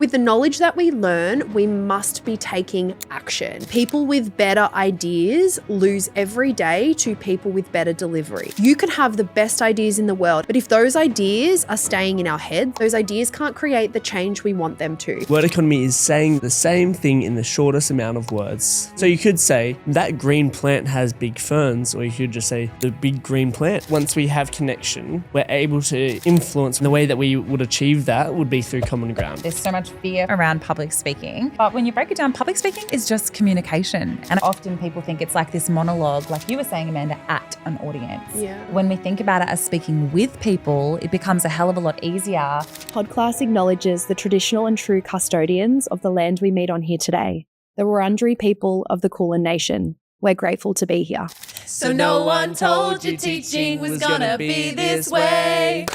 with the knowledge that we learn, we must be taking action. People with better ideas lose every day to people with better delivery. You can have the best ideas in the world, but if those ideas are staying in our head, those ideas can't create the change we want them to. Word economy is saying the same thing in the shortest amount of words. So you could say, that green plant has big ferns, or you could just say, the big green plant. Once we have connection, we're able to influence. And the way that we would achieve that would be through common ground. There's so much fear around public speaking, but when you break it down, public speaking is just communication. And often people think it's like this monologue, like you were saying, Amanda, at an audience. Yeah. When we think about it as speaking with people, it becomes a hell of a lot easier. Podclass acknowledges the traditional and true custodians of the land we meet on here today, the Wurundjeri people of the Kulin Nation. We're grateful to be here. So no one told you teaching was gonna be this way.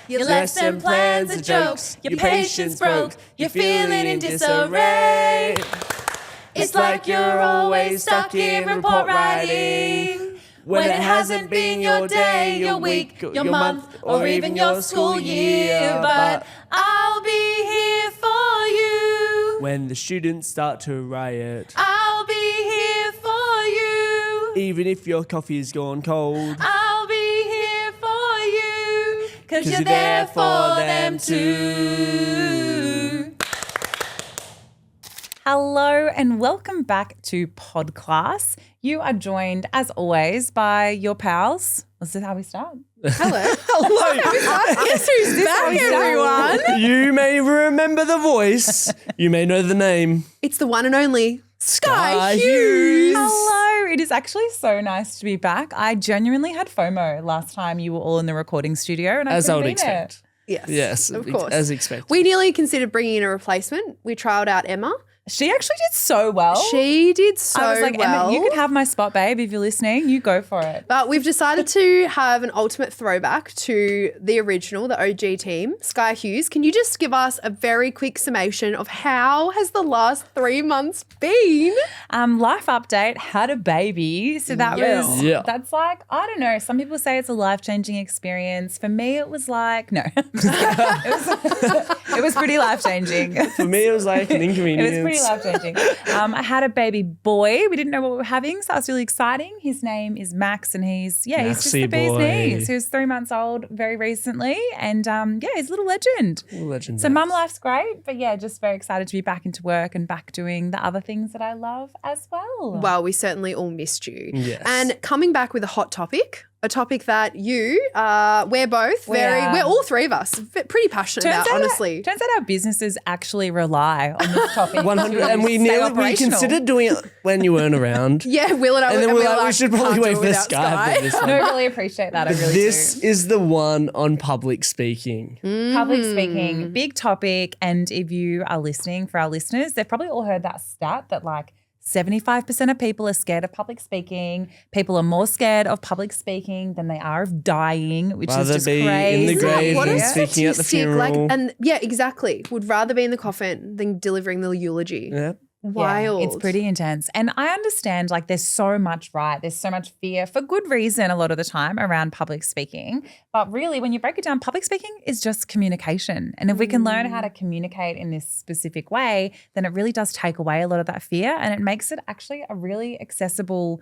Your lesson plans are jokes, your patience broke, you're feeling in disarray. It's like you're always stuck in report writing, when it hasn't been your day, your week, your month, or even your school year. But I'll be here for you When the students start to riot, I'll be here for you, even if your coffee has gone cold, I'll be here for you, 'cause you're there for them too. Hello and welcome back to Podclass. You are joined, as always, by your pals. Is this how we start? Hello. Guess who's back, everyone? You may remember the voice. You may know the name. It's the one and only Skye Hughes. Hughes. Hello. It is actually so nice to be back. I genuinely had FOMO last time you were all in the recording studio, and As I would couldn't beat it. expect. Yes, of course. As expected. We nearly considered bringing in a replacement. We trialled out Emma. She actually did so well. She did so I was like, well. Emma, you could have my spot, babe, if you're listening. You go for it. But we've decided to have an ultimate throwback to the original, the OG team. Skye Hughes, can you just give us a very quick summation of how has the last 3 months been? Life update, had a baby. So that was, that's like, I don't know. Some people say it's a life-changing experience. For me, it was like, no. It was pretty life-changing. For me, it was like an inconvenience. It was pretty life-changing. I had a baby boy. We didn't know what we were having, so that was really exciting. His name is Max, and he's just the bee's knees. He was 3 months old very recently, and he's a little legend. Legend. So mum life's great, but just very excited to be back into work and back doing the other things that I love as well. Well, we certainly all missed you. Yes. And coming back with a hot topic, a topic that we're both we're all three of us pretty passionate about, honestly. Turns out our businesses actually rely on this topic. 100, and we considered doing it when you weren't around. Yeah, Will and I. And then we we're like, we should probably wait for Skye. No, I really appreciate that. I really This do. is the one on public speaking. Public speaking, big topic. And if you are listening, for our listeners, they've probably all heard that stat that 75% of people are scared of public speaking. People are more scared of public speaking than they are of dying, which is just be crazy. in the grave What than a speaking at the statistic, funeral. exactly. Would rather be in the coffin than delivering the eulogy. Yeah. Wild. Yeah, it's pretty intense. And I understand there's so much, right? There's so much fear for good reason a lot of the time around public speaking. But really, when you break it down, public speaking is just communication. And if we can learn how to communicate in this specific way, then it really does take away a lot of that fear, and it makes it actually a really accessible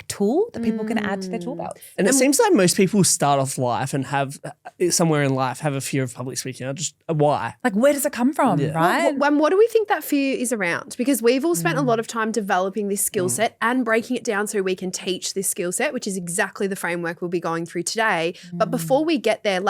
tool that people can add to their tool belt. And it seems like most people start off life and have somewhere in life have a fear of public speaking. Why? Where does it come from, right? What do we think that fear is around? Because we've all spent a lot of time developing this skill set and breaking it down so we can teach this skill set, which is exactly the framework we'll be going through today. But before we get there,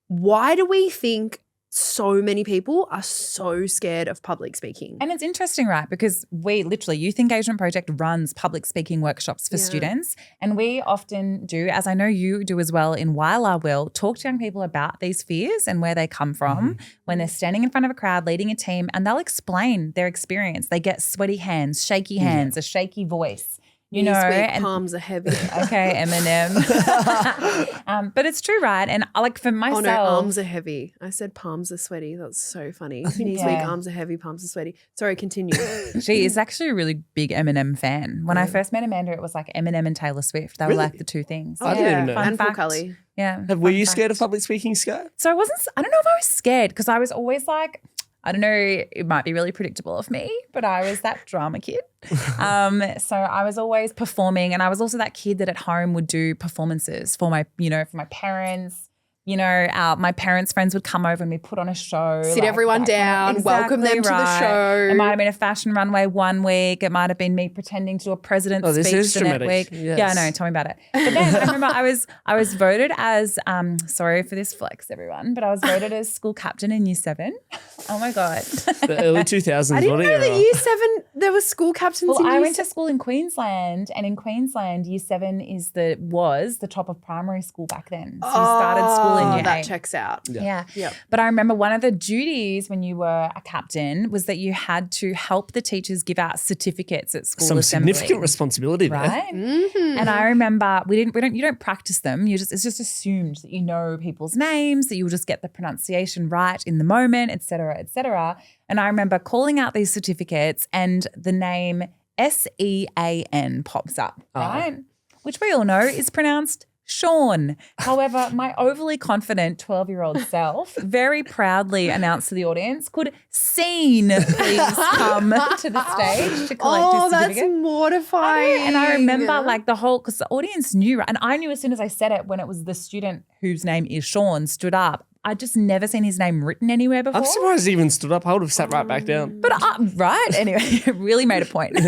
why do we think so many people are so scared of public speaking? And it's interesting, right? Because we literally, Youth Engagement Project runs public speaking workshops for students. And we often do, as I know you do as well in While I Will, talk to young people about these fears and where they come from when they're standing in front of a crowd, leading a team, and they'll explain their experience. They get sweaty hands, shaky hands, a shaky voice. Palms are heavy. Okay, Eminem. But it's true, right? And for myself. Oh no, arms are heavy. I said palms are sweaty. That's so funny. Knees weak, arms are heavy, palms are sweaty. Sorry, continue. She is actually a really big Eminem fan. When I first met Amanda, it was Eminem and Taylor Swift. They were the two things. I didn't even know. And Full Cully. Yeah. Were you scared of public speaking, Skye? So I don't know if I was scared because I was always I don't know, it might be really predictable of me, but I was that drama kid. So I was always performing, and I was also that kid that at home would do performances for my, for my parents. My parents' friends would come over and we put on a show. Sit everyone down, welcome them to the show. It might have been a fashion runway one week. It might have been me pretending to do a president's this speech is the dramatic. next week. Yes. Yeah, I know. Tell me about it. But then I remember I was voted as, sorry for this flex, everyone, but I was voted as school captain in year 7. Oh my God. The early 2000s. I didn't what know era? that year 7 there were school captains Well, in I year went to school in Queensland, and in Queensland, year 7 was the top of primary school back then. So you started school in year 8. That checks out. Yeah. Yep. But I remember one of the duties when you were a captain was that you had to help the teachers give out certificates at school Some assembly. significant responsibility there. Right? Mm-hmm. And I remember you don't practice them. It's just assumed that you know people's names, that you'll just get the pronunciation right in the moment, et cetera, et cetera. And I remember calling out these certificates and the name Sean pops up, right? Which we all know is pronounced Sean. However, my overly confident 12-year-old self very proudly announced to the audience, could Scene please come to the stage to collect his certificate? That's mortifying. And I remember because the audience knew, and I knew as soon as I said it when it was the student whose name is Sean stood up. I'd just never seen his name written anywhere before. I'm surprised he even stood up. I would have sat right back down. But anyway, it really made a point.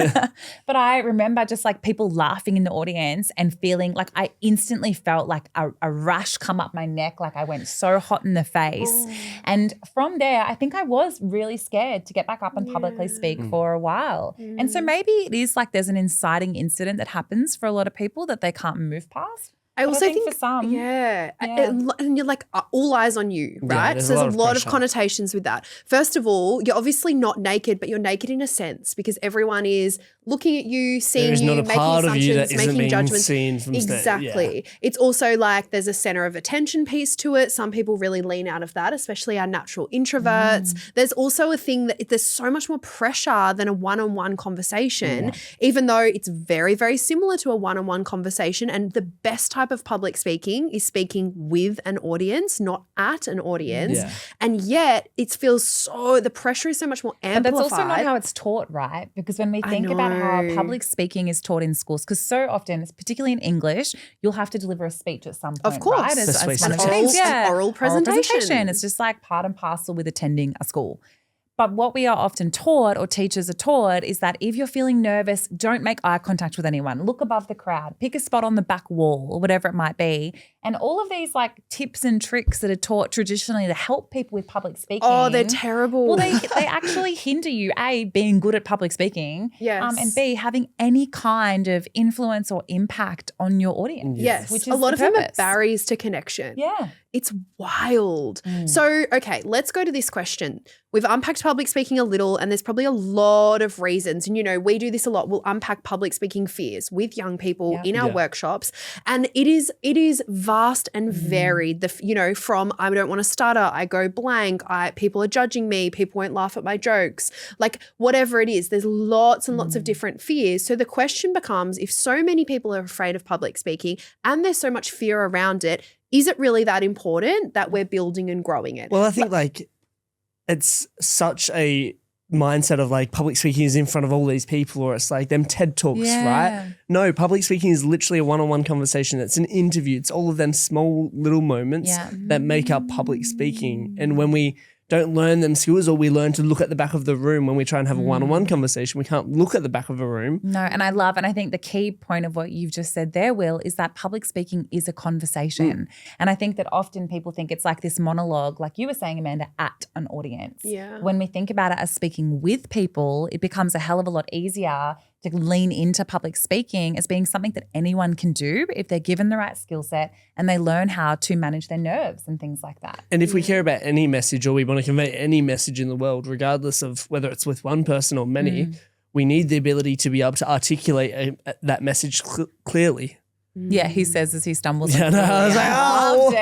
But I remember just like people laughing in the audience and feeling like I instantly felt like a rush come up my neck, like I went so hot in the face. And from there, I think I was really scared to get back up and publicly speak for a while. And so maybe it is like there's an inciting incident that happens for a lot of people that they can't move past. I also think for some, and you're like all eyes on you, right? there's So a there's a lot of pressure. connotations with that. First of all, you're obviously not naked, but you're naked in a sense because everyone is looking at you, seeing There's you, not a making part of you that assumptions, isn't making being judgments. seen from Exactly. It's also like there's a center of attention piece to it. Some people really lean out of that, especially our natural introverts. There's also a thing that there's so much more pressure than a one-on-one conversation, even though it's very, very similar to a one-on-one conversation. And the best type of public speaking is speaking with an audience, not at an audience. Yeah. And yet it feels the pressure is so much more But amplified. that's also not how it's taught, right? Because when we think about how know. public speaking is taught in schools, because so often, particularly in English, you'll have to deliver a speech at some point, Of course. right? Persuasive one of the speech. things. An oral presentation. It's just like part and parcel with attending a school. But what we are often taught, or teachers are taught, is that if you're feeling nervous, don't make eye contact with anyone. Look above the crowd. Pick a spot on the back wall or whatever it might be. And all of these like tips and tricks that are taught traditionally to help people with public speaking. Oh, they're terrible. Well, they actually hinder you, A, being good at public speaking, Yes. and B, having any kind of influence or impact on your audience. Yes, which is a lot the of them are purpose. barriers to connection. Yeah. It's wild. So, okay, let's go to this question. We've unpacked public speaking a little, and there's probably a lot of reasons. And, we do this a lot. We'll unpack public speaking fears with young people in our workshops. And it is vast and varied. From I don't want to stutter, I go blank, people are judging me, people won't laugh at my jokes, like whatever it is, there's lots and lots of different fears. So the question becomes, if so many people are afraid of public speaking and there's so much fear around it, is it really that important that we're building and growing it? Well, I think it's such a mindset of like public speaking is in front of all these people, or it's like them TED Talks, right? No, public speaking is literally a one-on-one conversation. It's an interview. It's all of them small little moments that make up public speaking. And when we don't learn them skills, or we learn to look at the back of the room when we try and have a one-on-one conversation, we can't look at the back of a room. No, and I think the key point of what you've just said there, Will, is that public speaking is a conversation. And I think that often people think it's like this monologue, like you were saying, Amanda, at an audience. Yeah. When we think about it as speaking with people, it becomes a hell of a lot easier to lean into public speaking as being something that anyone can do if they're given the right skill set and they learn how to manage their nerves and things like that. And if we care about any message, or we want to convey any message in the world, regardless of whether it's with one person or many, we need the ability to be able to articulate that message clearly. Yeah, he says as he stumbles. Yeah, no, I was like, Loved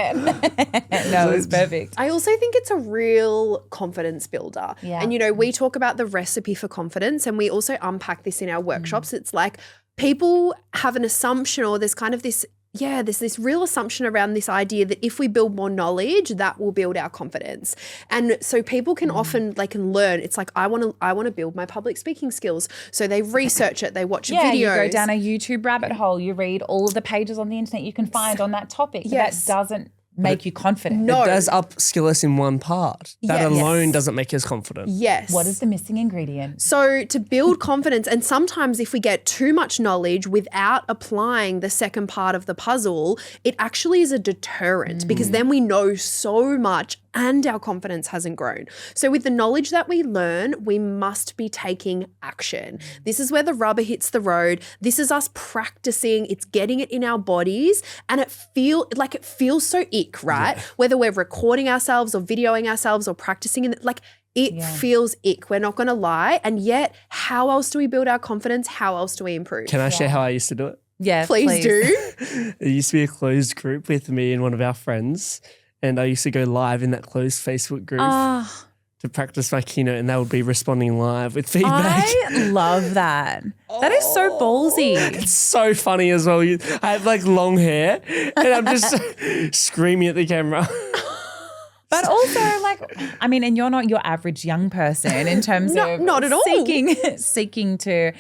it. No, it was perfect. I also think it's a real confidence builder. Yeah. And, we talk about the recipe for confidence, and we also unpack this in our workshops. It's like people have an assumption, or there's kind of this there's this real assumption around this idea that if we build more knowledge, that will build our confidence. And so people can often, they can learn. It's like, I want to build my public speaking skills. So they research it, they watch videos. You go down a YouTube rabbit hole, you read all of the pages on the internet you can find on that topic. But that doesn't make you confident. No. It does upskill us in one part. That alone doesn't make us confident. Yes. What is the missing ingredient? So to build confidence, and sometimes if we get too much knowledge without applying the second part of the puzzle, it actually is a deterrent because then we know so much and our confidence hasn't grown. So with the knowledge that we learn, we must be taking action. This is where the rubber hits the road. This is us practicing. It's getting it in our bodies, and it feels so ick, right? Yeah. Whether we're recording ourselves or videoing ourselves or practicing it feels ick. We're not going to lie. And yet, how else do we build our confidence? How else do we improve? Can I share how I used to do it? Yeah, please do. It used to be a closed group with me and one of our friends. And I used to go live in that closed Facebook group to practice my keynote, and they would be responding live with feedback. I love that. That is so ballsy. It's so funny as well. I have long hair and I'm just screaming at the camera. But also, and you're not your average young person in terms of not at all. seeking to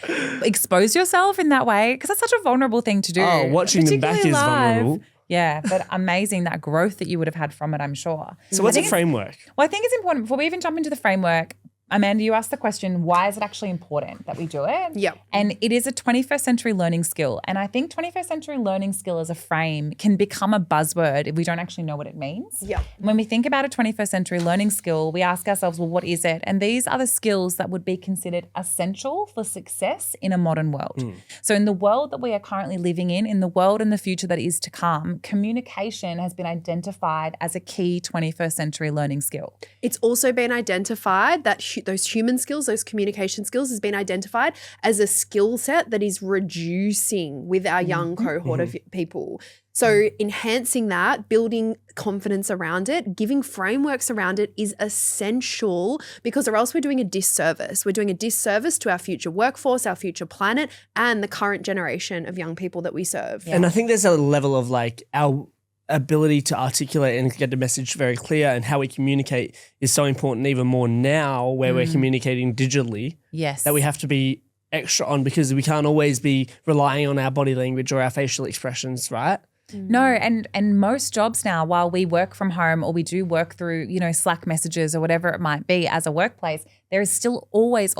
expose yourself in that way, because that's such a vulnerable thing to do. Oh, watching them back is vulnerable. Yeah, but amazing that growth that you would have had from it, I'm sure. So what's a framework? Well, I think it's important, before we even jump into the framework, Amanda, you asked the question, why is it actually important that we do it? Yeah. And it is a 21st century learning skill. And I think 21st century learning skill as a frame can become a buzzword if we don't actually know what it means. Yeah. When we think about a 21st century learning skill, we ask ourselves, well, what is it? And these are the skills that would be considered essential for success in a modern world. So in the world that we are currently living in the world and the future that is to come, communication has been identified as a key 21st century learning skill. It's also been identified that those human skills, those communication skills has been identified as a skill set that is reducing with our young cohort of people. So enhancing that, building confidence around it, giving frameworks around it is essential, because or else we're doing a disservice. We're doing a disservice to our future workforce, our future planet, and the current generation of young people that we serve. Yeah. And I think there's a level of our ability to articulate and get the message very clear, and how we communicate is so important, even more now where we're communicating digitally. Yes. That we have to be extra on, because we can't always be relying on our body language or our facial expressions, right? No, and most jobs now, while we work from home or we do work through, Slack messages or whatever it might be as a workplace, there is still always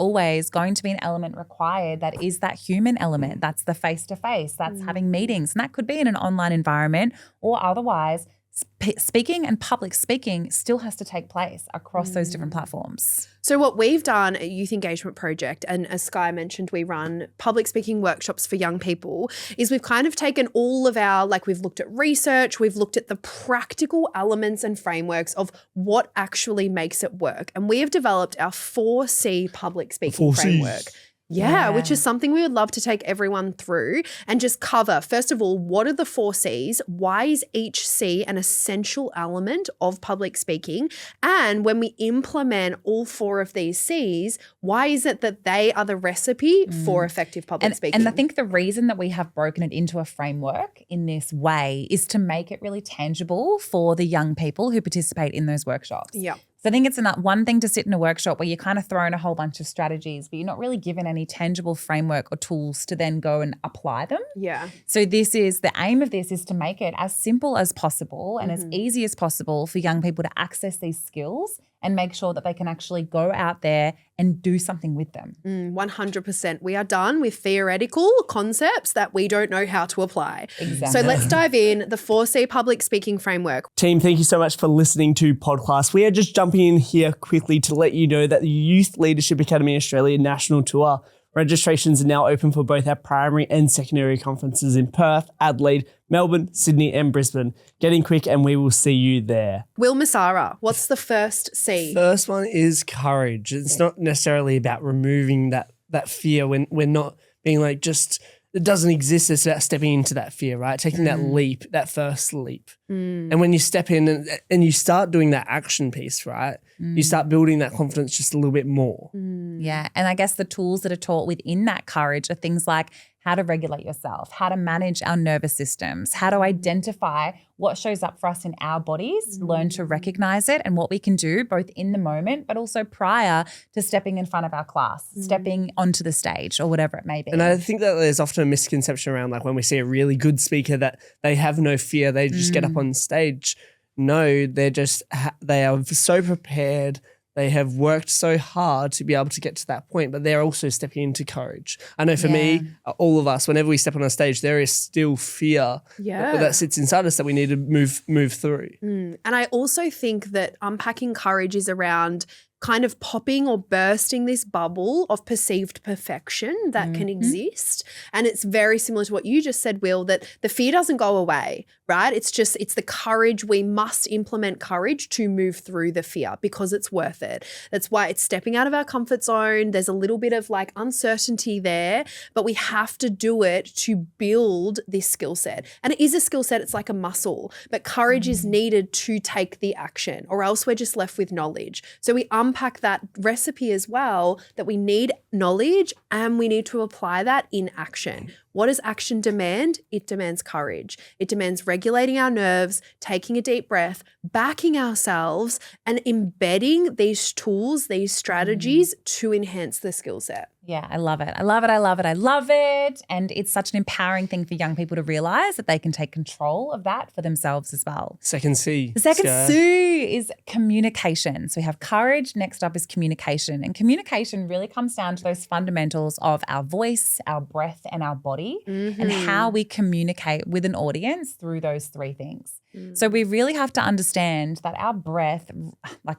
going to be an element required that is that human element. That's the face-to-face, that's having meetings. And that could be in an online environment or otherwise. Speaking and public speaking still has to take place across those different platforms. So what we've done at Youth Engagement Project, and as Skye mentioned, we run public speaking workshops for young people, is we've kind of taken all of our, we've looked at research, we've looked at the practical elements and frameworks of what actually makes it work. And we have developed our 4C public speaking framework. Yeah, which is something we would love to take everyone through and just cover. First of all, what are the 4 C's? Why is each C an essential element of public speaking? And when we implement all 4 of these C's, why is it that they are the recipe for effective public speaking? And I think the reason that we have broken it into a framework in this way is to make it really tangible for the young people who participate in those workshops. Yeah. So I think it's one thing to sit in a workshop where you're kind of thrown a whole bunch of strategies, but you're not really given any tangible framework or tools to then go and apply them. Yeah. So the aim of this is to make it as simple as possible and as easy as possible for young people to access these skills and make sure that they can actually go out there and do something with them. 100%. We are done with theoretical concepts that we don't know how to apply. Exactly. So let's dive in. The 4C public speaking framework. Team, thank you so much for listening to Podclass. We are just jumping in here quickly to let you know that the Youth Leadership Academy Australia National Tour registrations are now open for both our primary and secondary conferences in Perth, Adelaide, Melbourne, Sydney and Brisbane. Get in quick and we will see you there. Will Masara, what's the first C? First one is courage. It's not necessarily about removing that fear when we're not being it doesn't exist. It's about stepping into that fear, right? Taking that leap, that first leap. And when you step in and you start doing that action piece, right, you start building that confidence just a little bit more. Yeah. And I guess the tools that are taught within that courage are things like how to regulate yourself, how to manage our nervous systems, how to identify what shows up for us in our bodies, learn to recognize it and what we can do both in the moment, but also prior to stepping in front of our class, stepping onto the stage or whatever it may be. And I think that there's often a misconception around like when we see a really good speaker that they have no fear, they just get up on stage. No, they are so prepared. They have worked so hard to be able to get to that point, but they're also stepping into courage. I know for me, all of us, whenever we step on a stage, there is still fear that sits inside us that we need to move through. And I also think that unpacking courage is around kind of popping or bursting this bubble of perceived perfection that can exist. And it's very similar to what you just said, Will, that the fear doesn't go away, right? It's the courage. We must implement courage to move through the fear because it's worth it. That's why it's stepping out of our comfort zone. There's a little bit of like uncertainty there, but we have to do it to build this skill set. And it is a skill set. It's like a muscle, but courage is needed to take the action or else we're just left with knowledge. So we unpack that recipe as well, that we need knowledge and we need to apply that in action. What does action demand? It demands courage. It demands regulating our nerves, taking a deep breath, backing ourselves and embedding these tools, these strategies to enhance the skill set. Yeah, I love it. I love it. I love it. I love it. And it's such an empowering thing for young people to realize that they can take control of that for themselves as well. Second C. The second C is communication. So we have courage. Next up is communication. And communication really comes down to those fundamentals of our voice, our breath, and our body, and how we communicate with an audience through those three things. So we really have to understand that our breath,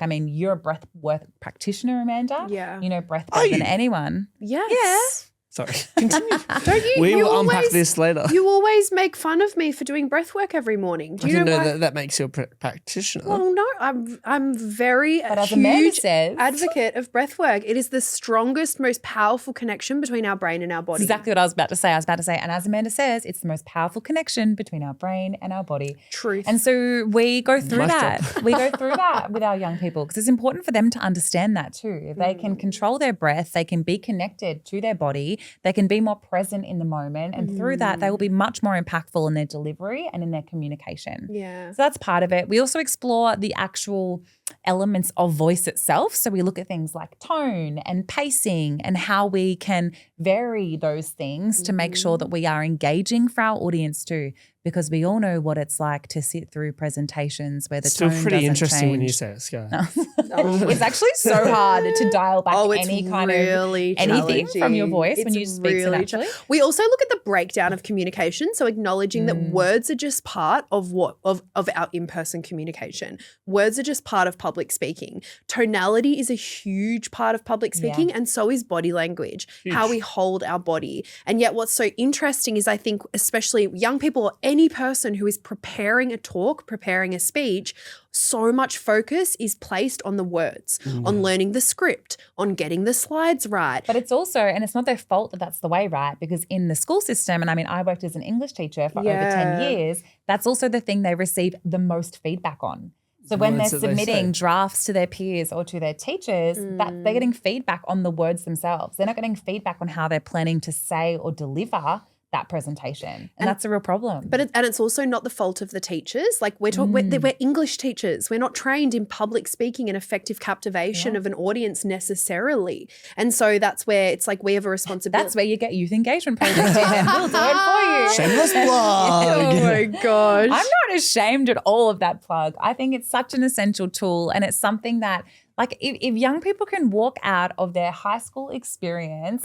you're a breath work practitioner, Amanda. Yeah. You know breath better than anyone. Yes. Yeah. Sorry. Continue. Don't you? We you will unpack always, this later. You always make fun of me for doing breath work every morning. Do I you didn't know know why? that makes you a practitioner. Well, no, I'm very But as Amanda huge says, advocate of breath work. It is the strongest, most powerful connection between our brain and our body. exactly what I was about to say. And as Amanda says, it's the most powerful connection between our brain and our body. Truth. And so we go through Mic that. drop. We go through that with our young people because it's important for them to understand that too. If they can control their breath, they can be connected to their body, they can be more present in the moment. And through that, they will be much more impactful in their delivery and in their communication. Yeah. So that's part of it. We also explore the actual elements of voice itself. So we look at things like tone and pacing and how we can vary those things to make sure that we are engaging for our audience too, because we all know what it's like to sit through presentations where the Still tone pretty doesn't interesting change. when you say it, Skye. It's actually so hard to dial back it's any kind really of anything from your challenging. voice when It's you speak so really naturally. We also look at the breakdown of communication, so acknowledging that words are just part of of our in-person communication. Words are just part of public speaking. Tonality is a huge part of public speaking, and so is body language, how we hold our body. And yet what's so interesting is I think especially young people or any person who is preparing a talk, preparing a speech, so much focus is placed on the words, on learning the script, on getting the slides right. But it's also, and it's not their fault that that's the way, right? Because in the school system, and I mean, I worked as an English teacher for over 10 years, that's also the thing they receive the most feedback on. So when they're Words that they submitting say. drafts to their peers or to their teachers, that they're getting feedback on the words themselves. They're not getting feedback on how they're planning to say or deliver that presentation. And that's a real problem. But it's also not the fault of the teachers. Like we're English teachers. We're not trained in public speaking and effective captivation of an audience necessarily. And so that's where it's like we have a responsibility. That's where you get youth engagement programs in. We'll do it for you. Shameless plug. Oh my gosh. I'm not ashamed at all of that plug. I think it's such an essential tool, and it's something that, like, if young people can walk out of their high school experience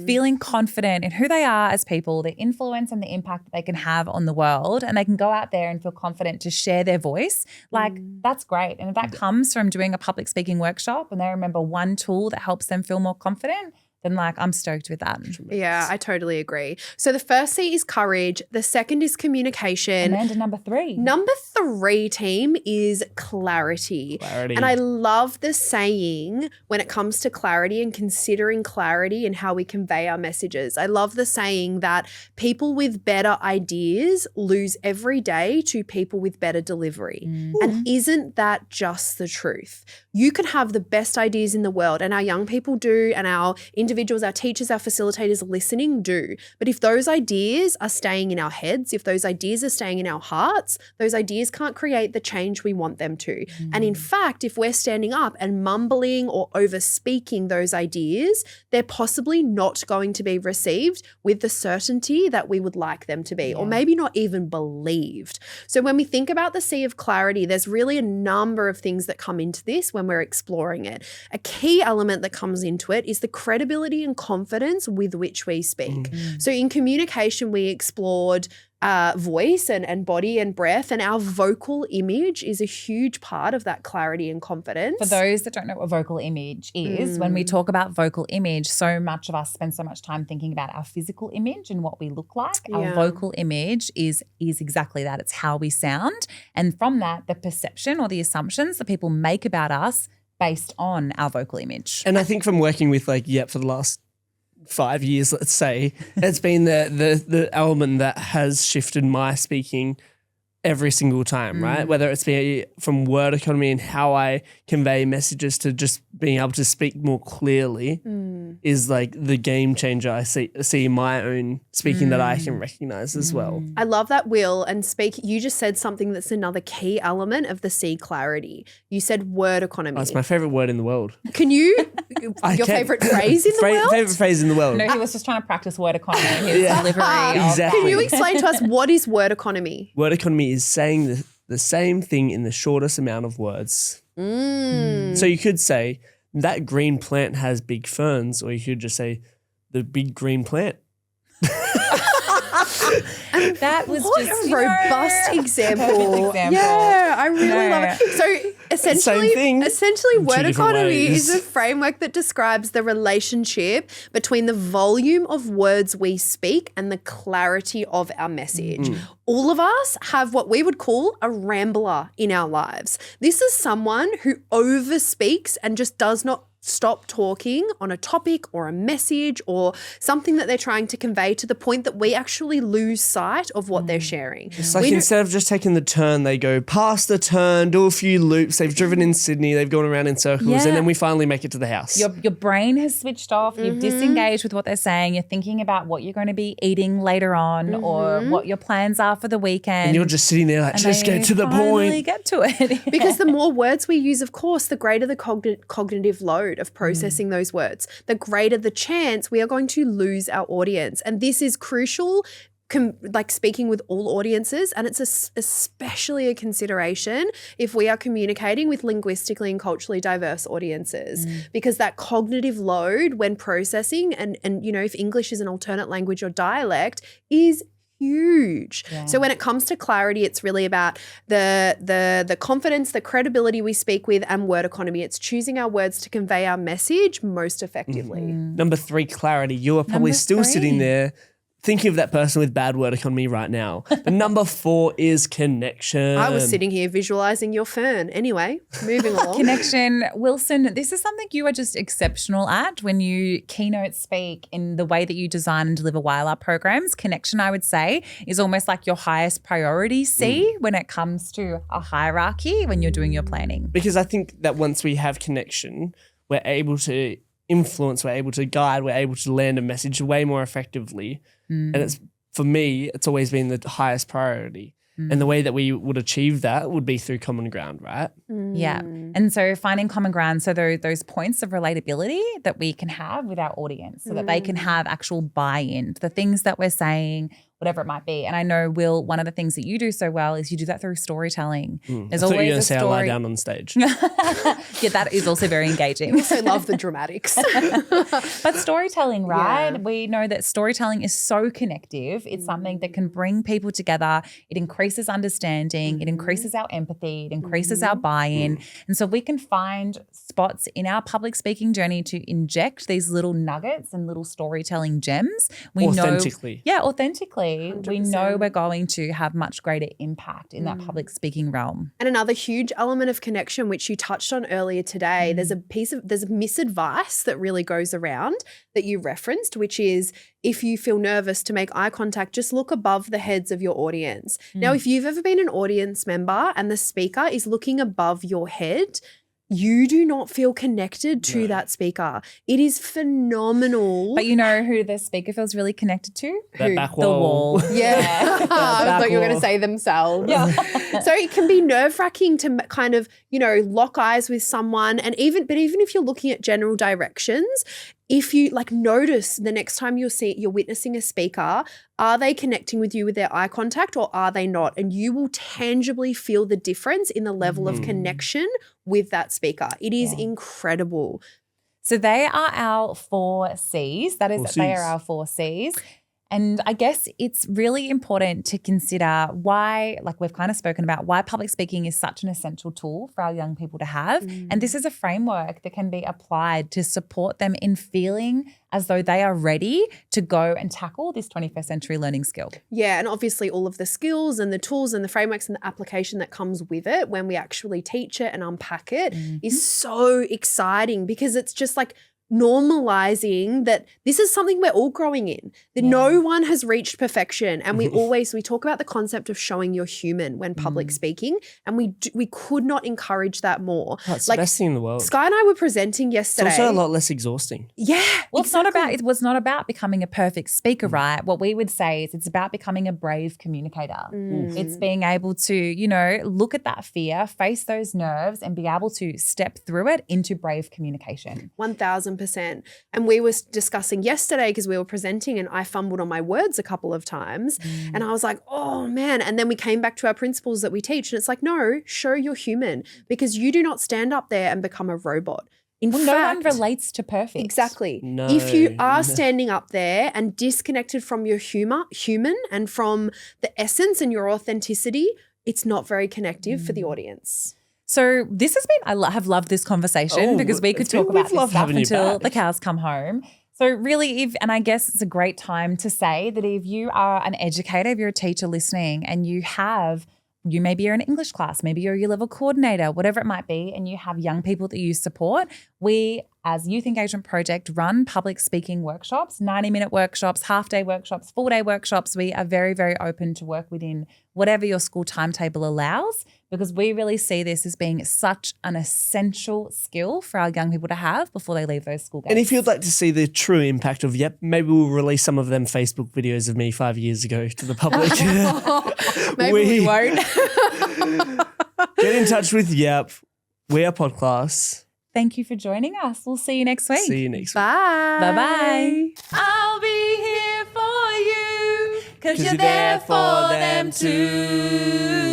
feeling confident in who they are as people, their influence and the impact that they can have on the world, and they can go out there and feel confident to share their voice, like that's great. And if that comes from doing a public speaking workshop and they remember one tool that helps them feel more confident, then like I'm stoked with that. Yeah, I totally agree. So the first C is courage. The second is communication. Amanda, number 3. Number 3, team, is clarity. And I love the saying when it comes to clarity and considering clarity and how we convey our messages. I love the saying that people with better ideas lose every day to people with better delivery. And isn't that just the truth? You can have the best ideas in the world, and our young people do, and our individuals, our teachers, our facilitators listening do. But if those ideas are staying in our heads, if those ideas are staying in our hearts, those ideas can't create the change we want them to. And in fact, if we're standing up and mumbling or over speaking those ideas, they're possibly not going to be received with the certainty that we would like them to be, or maybe not even believed. So when we think about the C of clarity, there's really a number of things that come into this when we're exploring it. A key element that comes into it is the credibility and confidence with which we speak. So in communication, we explored voice and body and breath, and our vocal image is a huge part of that clarity and confidence. For those that don't know what vocal image is, when we talk about vocal image, so much of us spend so much time thinking about our physical image and what we look like. Our vocal image is exactly that. It's how we sound. And from that, the perception or the assumptions that people make about us based on our vocal image. And I think from working with for the last 5 years, let's say, it's been the element that has shifted my speaking every single time, right? Whether it's be from word economy and how I convey messages to just being able to speak more clearly is like the game changer I see in my own speaking that I can recognize as well. I love that, Will. And you just said something that's another key element of the C clarity. You said word economy. That's my favorite word in the world. Can you, your favorite phrase in the world? Favorite phrase in the world. No, he was just trying to practice word economy in his delivery. Exactly. Can you explain to us what is word economy? Word economy is saying the same thing in the shortest amount of words. So you could say, that green plant has big ferns, or you could just say, the big green plant. That was what just a robust example. Yeah, I really love it. So essentially word economy is a framework that describes the relationship between the volume of words we speak and the clarity of our message. All of us have what we would call a rambler in our lives. This is someone who overspeaks and just does not stop talking on a topic or a message or something that they're trying to convey, to the point that we actually lose sight of what they're sharing. It's like instead of just taking the turn, they go past the turn, do a few loops. They've driven in Sydney, they've gone around in circles, and then we finally make it to the house. Your brain has switched off. You've disengaged with what they're saying. You're thinking about what you're going to be eating later on or what your plans are for the weekend. And you're just sitting there like, just get to the point. Get to it. Because the more words we use, of course, the greater the cognitive load of processing those words, the greater the chance we are going to lose our audience. And this is crucial, like speaking with all audiences, and it's especially a consideration if we are communicating with linguistically and culturally diverse audiences, because that cognitive load when processing and if English is an alternate language or dialect is huge. So when it comes to clarity, it's really about the confidence, the credibility we speak with, and word economy. It's choosing our words to convey our message most effectively. Number 3, clarity. You are probably still sitting there thinking of that person with bad word economy right now. The number 4 is connection. I was sitting here visualizing your fern. Anyway, moving along. Connection. Wilson, this is something you are just exceptional at when you keynote speak in the way that you design and deliver YLR programs. Connection, I would say, is almost like your highest priority C when it comes to a hierarchy when you're doing your planning. Because I think that once we have connection, we're able to influence, we're able to guide, we're able to land a message way more effectively. And it's, for me, it's always been the highest priority. And the way that we would achieve that would be through common ground, right? Yeah. And so finding common ground, so those points of relatability that we can have with our audience so that they can have actual buy-in to the things that we're saying, whatever it might be. And I know, Will, one of the things that you do so well is you do that through storytelling. There's I thought you were always going a to say I lie story. down on stage. Yeah, that is also very engaging. I also love the dramatics. But storytelling, right? Yeah. We know that storytelling is so connective. It's something that can bring people together. It increases understanding. It increases our empathy. It increases our buy-in. And so we can find spots in our public speaking journey to inject these little nuggets and little storytelling gems. We Authentically. know, authentically. We know 100%. we're going to have much greater impact in that public speaking realm. And another huge element of connection, which you touched on earlier today, there's a misadvice that really goes around that you referenced, which is if you feel nervous to make eye contact, just look above the heads of your audience. Now, if you've ever been an audience member and the speaker is looking above your head, you do not feel connected to that speaker. It is phenomenal. But you know who the speaker feels really connected to? That back The wall. Yeah. I thought you were going to say themselves. Yeah. So it can be nerve-wracking to kind of, lock eyes with someone. And even if you're looking at general directions, if you notice the next time you're witnessing a speaker, are they connecting with you with their eye contact or are they not? And you will tangibly feel the difference in the level of connection with that speaker. It is incredible. So they are our 4 C's. They are our 4 C's. And I guess it's really important to consider why, we've kind of spoken about, why public speaking is such an essential tool for our young people to have. And this is a framework that can be applied to support them in feeling as though they are ready to go and tackle this 21st century learning skill. Yeah, and obviously all of the skills and the tools and the frameworks and the application that comes with it when we actually teach it and unpack it is so exciting because it's just normalizing that this is something we're all growing in, that no one has reached perfection. And we talk about the concept of showing you're human when public speaking, and we could not encourage that more. That's the best thing in the world. Skye and I were presenting yesterday. It's also a lot less exhausting. Yeah. Well, it was not about becoming a perfect speaker, right? What we would say is it's about becoming a brave communicator. It's being able to, look at that fear, face those nerves, and be able to step through it into brave communication. 1000%. And we were discussing yesterday because we were presenting and I fumbled on my words a couple of times and I was like, oh man. And then we came back to our principles that we teach and it's no, show you're human because you do not stand up there and become a robot. In fact, no one relates to perfect. Exactly. No. If you are standing up there and disconnected from your human and from the essence and your authenticity, it's not very connective for the audience. So this has been, I have loved this conversation because we could talk about this stuff until the cows come home. So really, and I guess it's a great time to say that if you are an educator, if you're a teacher listening and you maybe you're in an English class, maybe you're a year level coordinator, whatever it might be, and you have young people that you support, we as Youth Engagement Project run public speaking workshops, 90-minute workshops, half-day workshops, full-day workshops. We are very, very open to work within whatever your school timetable allows because we really see this as being such an essential skill for our young people to have before they leave those school gates. And if you'd like to see the true impact of, maybe we'll release some of them Facebook videos of me 5 years ago to the public. Maybe we won't. Get in touch with We are Podclass. Thank you for joining us. We'll see you next week. See you next week. Bye. Bye-bye. I'll be here for you, 'cause you're there for them too.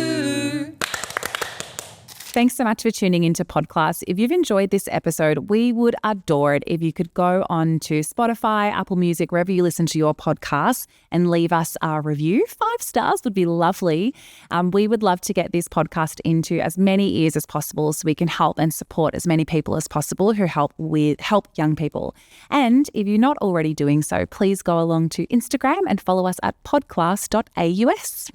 Thanks so much for tuning into Podclass. If you've enjoyed this episode, we would adore it if you could go on to Spotify, Apple Music, wherever you listen to your podcasts and leave us a review. 5 stars would be lovely. We would love to get this podcast into as many ears as possible so we can help and support as many people as possible who help young people. And if you're not already doing so, please go along to Instagram and follow us at podclass.aus.